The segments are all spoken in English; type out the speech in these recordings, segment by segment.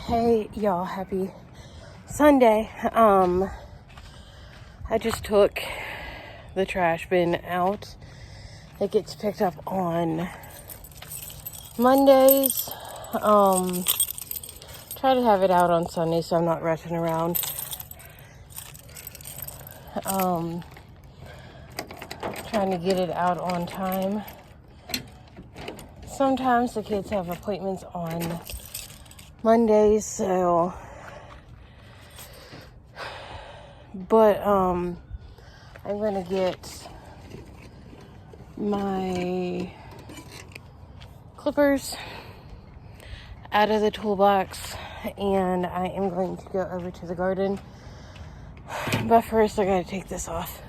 Hey y'all, happy Sunday. I just took the trash bin out. It gets picked up on Mondays. Try to have it out on Sunday so I'm not rushing around. Trying to get it out on time. Sometimes the kids have appointments on Mondays, so but I'm gonna get my clippers out of the toolbox and I am going to go over to the garden, but first I gotta take this off.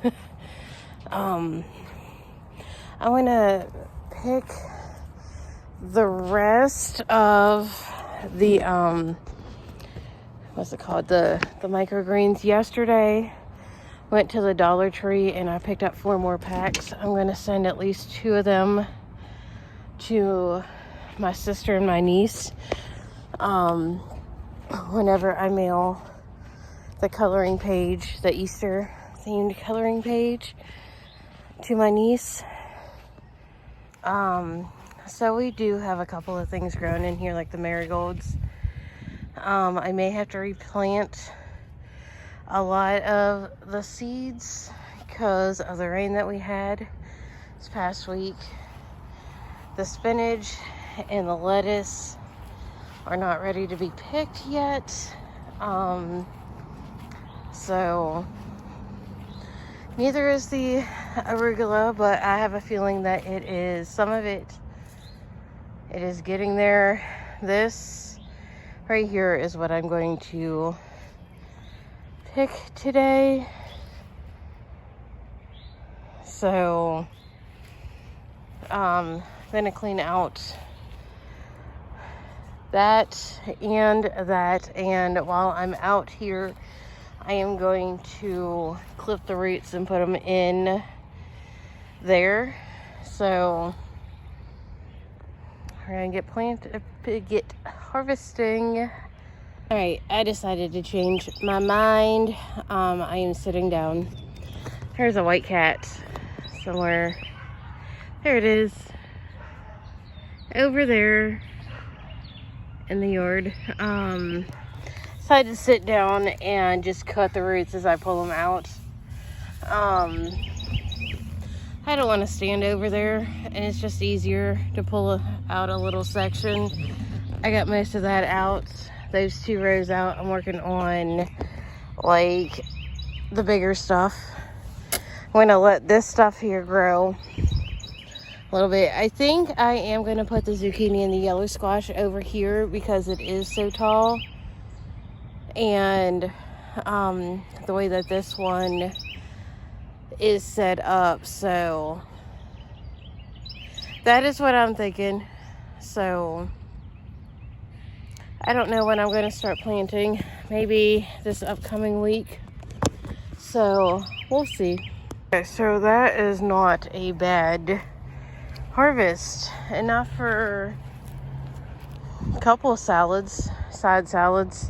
I'm gonna pick the rest of the what's it called, the microgreens. Yesterday went to the Dollar Tree and I picked up 4 more packs. I'm gonna send at least 2 of them to my sister and my niece whenever I mail the coloring page, the Easter themed coloring page, to my niece. So we do have a couple of things growing in here, like the marigolds. I may have to replant a lot of the seeds because of the rain that we had this past week. The spinach and the lettuce are not ready to be picked yet. So neither is the arugula, but I have a feeling that some of it is getting there. This right here is what I'm going to pick today. So I'm gonna clean out that, and while I'm out here I am going to clip the roots and put them in there. So we're gonna get harvesting. All right, I decided to change my mind. I am sitting down. There's a white cat somewhere. There it is, over there in the yard. Decided to sit down and just cut the roots as I pull them out. I don't want to stand over there, and it's just easier to pull out a little section. I got most of that out, those 2 rows out. I'm working on like the bigger stuff. I'm going to let this stuff here grow a little bit. I think I am going to put the zucchini and the yellow squash over here because it is so tall. And the way that this one is set up, so that is what I'm thinking. So I don't know when I'm going to start planting. Maybe this upcoming week. So we'll see. Okay, so that is not a bad harvest. Enough for a couple of salads, side salads.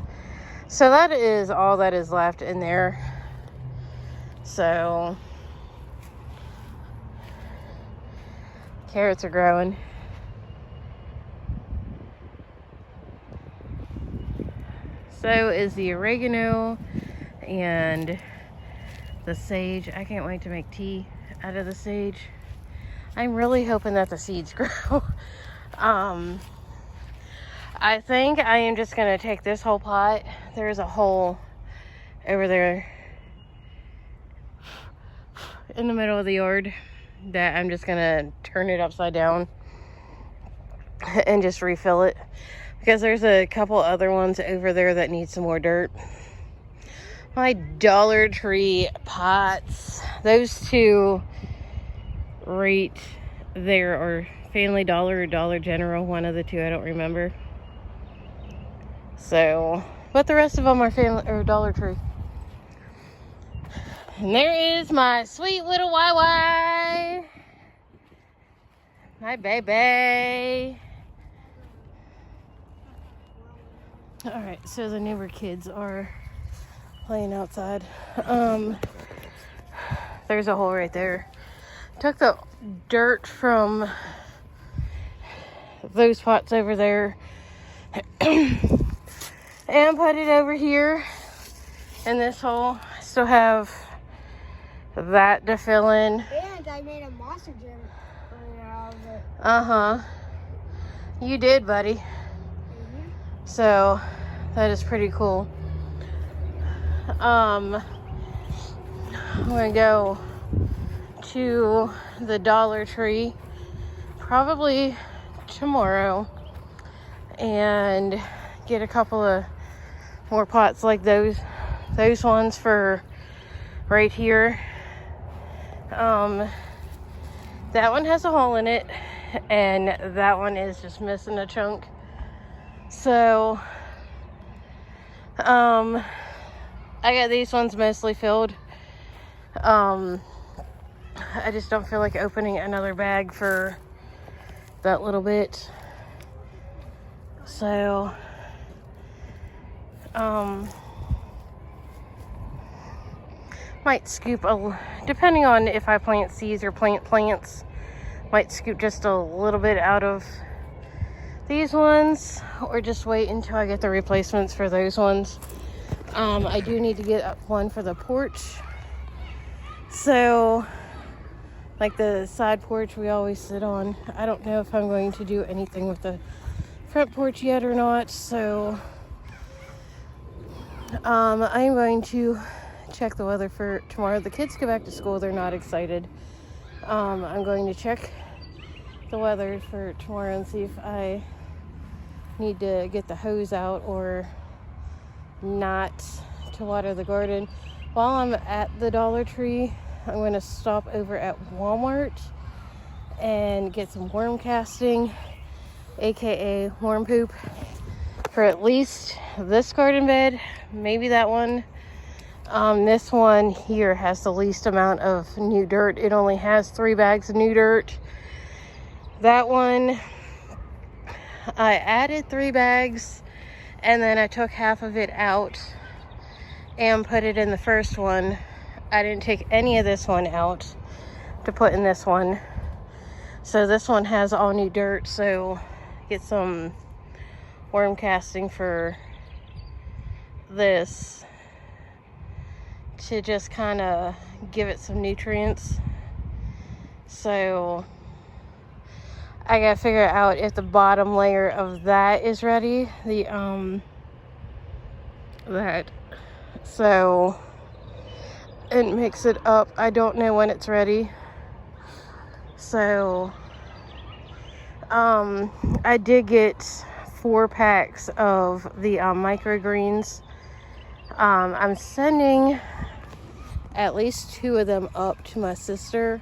So that is all that is left in there. So carrots are growing. So is the oregano and the sage. I can't wait to make tea out of the sage. I'm really hoping that the seeds grow. I think I am just going to take this whole pot. There's a hole over there in the middle of the yard that I'm just going to turn it upside down and just refill it, because there's a couple other ones over there that need some more dirt. My Dollar Tree pots, those 2 right there, or Family Dollar or Dollar General, one of the 2, I don't remember. So, but the rest of them are Dollar Tree. And there is my sweet little YY, my baby. Alright, so the neighbor kids are playing outside. There's a hole right there. Took the dirt from those pots over there and put it over here in this hole. I still have that to fill in. And I made a monster gym out of it. Uh-huh. You did, buddy. Mm-hmm. So that is pretty cool. I'm gonna go to the Dollar Tree probably tomorrow and get a couple of more pots like those ones for right here. That one has a hole in it, and that one is just missing a chunk. So I got these ones mostly filled. I just don't feel like opening another bag for that little bit. So might scoop depending on if I plant seeds or plant plants, might scoop just a little bit out of these ones, or just wait until I get the replacements for those ones. I do need to get one for the porch. So, like the side porch we always sit on. I don't know if I'm going to do anything with the front porch yet or not. So, I'm going to check the weather for tomorrow. The kids go back to school. They're not excited. I'm going to check the weather for tomorrow and see if I need to get the hose out or not to water the garden. While I'm at the Dollar Tree, I'm going to stop over at Walmart and get some worm casting, aka worm poop, for at least this garden bed, maybe that one. This one here has the least amount of new dirt. It only has 3 bags of new dirt. That one, I added 3 bags, and then I took half of it out and put it in the first one. I didn't take any of this one out to put in this one. So this one has all new dirt, so get some worm casting for this to just kind of give it some nutrients. So I gotta figure out if the bottom layer of that is ready. So, and mix it up. I don't know when it's ready. So, I did get 4 packs of the microgreens. I'm sending at least 2 of them up to my sister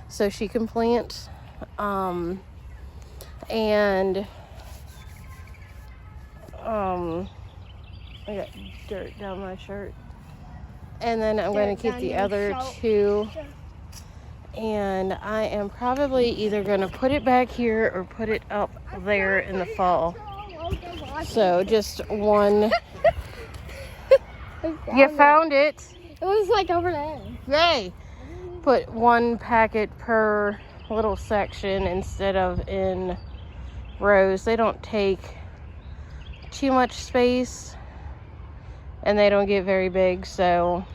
so she can plant. I got dirt down my shirt. And then I'm going to keep the other 2. And I am probably either going to put it back here or put it up there in the fall. So just one. You found it. It was like over there. Yay. Put 1 packet per little section instead of in rows. They don't take too much space and they don't get very big, so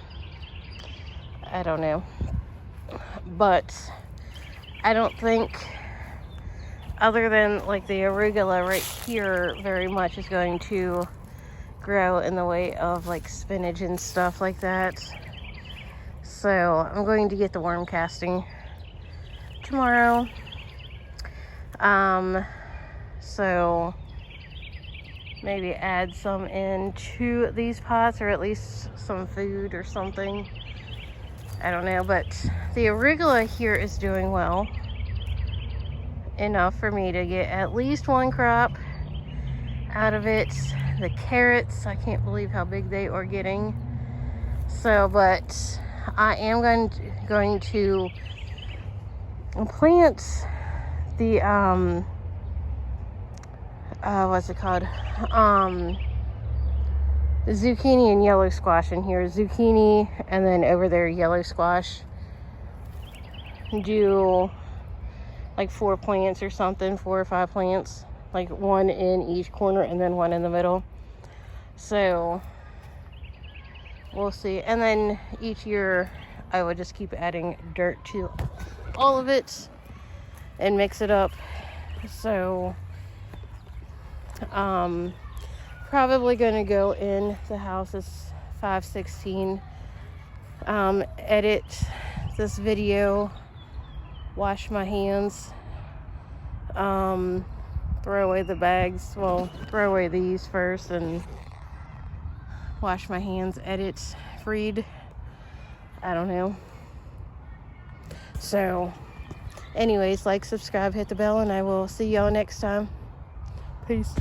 I don't know. But I don't think, other than like the arugula right here, very much is going to grow in the way of like spinach and stuff like that. So I'm going to get the worm casting tomorrow. So maybe add some into these pots, or at least some food or something. I don't know, but the arugula here is doing well enough for me to get at least 1 crop out of it. The carrots, I can't believe how big they are getting. So, but I am going to plant the what's it called? zucchini and yellow squash in here. Zucchini, and then over there yellow squash. Do like 4 plants or something, 4 or 5 plants, like 1 in each corner and then 1 in the middle. So we'll see. And then each year I would just keep adding dirt to all of it and mix it up. So probably gonna go in the house. It's 5:16. Edit this video, wash my hands, throw away the bags. Well, throw away these first and wash my hands, edit, read. I don't know. So anyways, like, subscribe, hit the bell, and I will see y'all next time. Peace.